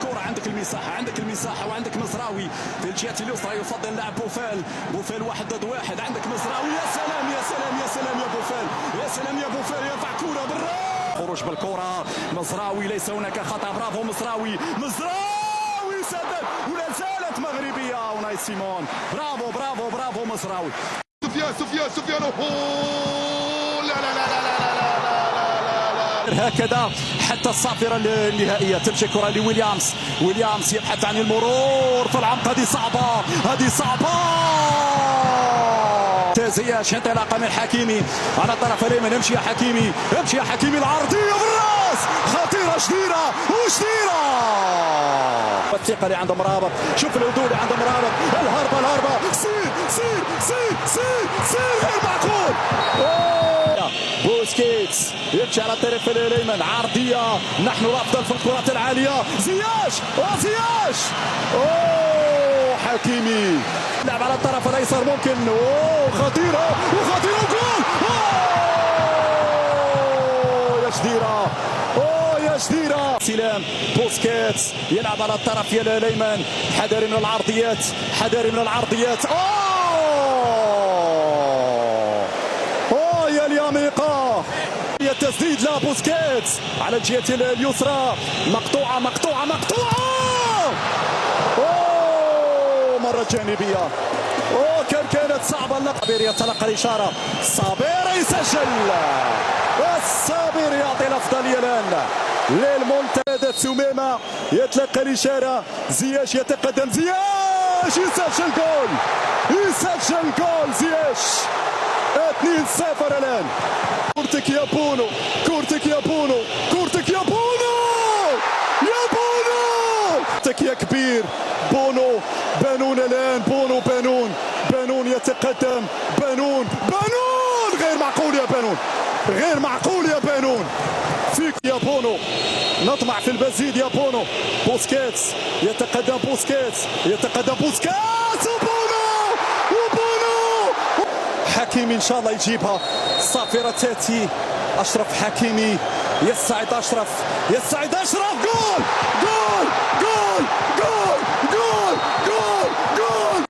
الكرة، عندك المساحة وعندك مزراوي في الجهة اليسرى، يفضل اللاعب بوفال واحد ضد واحد، عندك مزراوي. يا سلام يا سلام يا سلام يا بوفال، يا سلام يا بوفال، يرفع كرة بالراس، خروج بالكرة، مزراوي ليس هناك خطأ، برافو مزراوي سدد ولا زالت مغربية. وناي سيمون، برافو مزراوي. سفيان لا لا لا لا هكذا حتى الصافرة النهائية. تمشي كرة لويليامز، يبحث عن المرور في العمق. هذه صعبة زياش. انطلاقة من حكيمي على الطرف اليمين. امشي يا حكيمي العرضية بالراس، خطيرة جديرة الثقة اللي عند مرابط. شوف الهدوء اللي عند مرابط، الهربة سير غير معقول. بوسكيتس يمشي على الطرف اليمين، عرضية، نحن الأفضل في الكرات العالية. زياش حكيمي لعب على الطرف الايسر، ممكن خطيرة وجول. يا جديرة سلام. بوسكيتس يلعب على الطرف اليمين، حذر من العرضيات. يا اليميقة، يا التسديد لا بوسكيتس على الجهة اليسرى، مقطوعة مرة جانبية. كانت صعبة. صابر يتلقى الإشارة، صابر يسجل، الصابر يعطي الأفضلية الآن للمنتدى. سميمة يتلقى الإشارة، زياش يتقدم، زياش يسجل جول زياش. 2-0 الآن. كورتك يا بونو يا كبير. بانون الآن، بانون يتقدم، بانون غير معقول يا بانون، فيك يا بونو، نطمع في المزيد يا بونو. بوسكيتس يتقدم، وبونو حكيمي ان شاء الله يجيبها. صافرة تاتي، أشرف حكيمي، يسعد أشرف، جول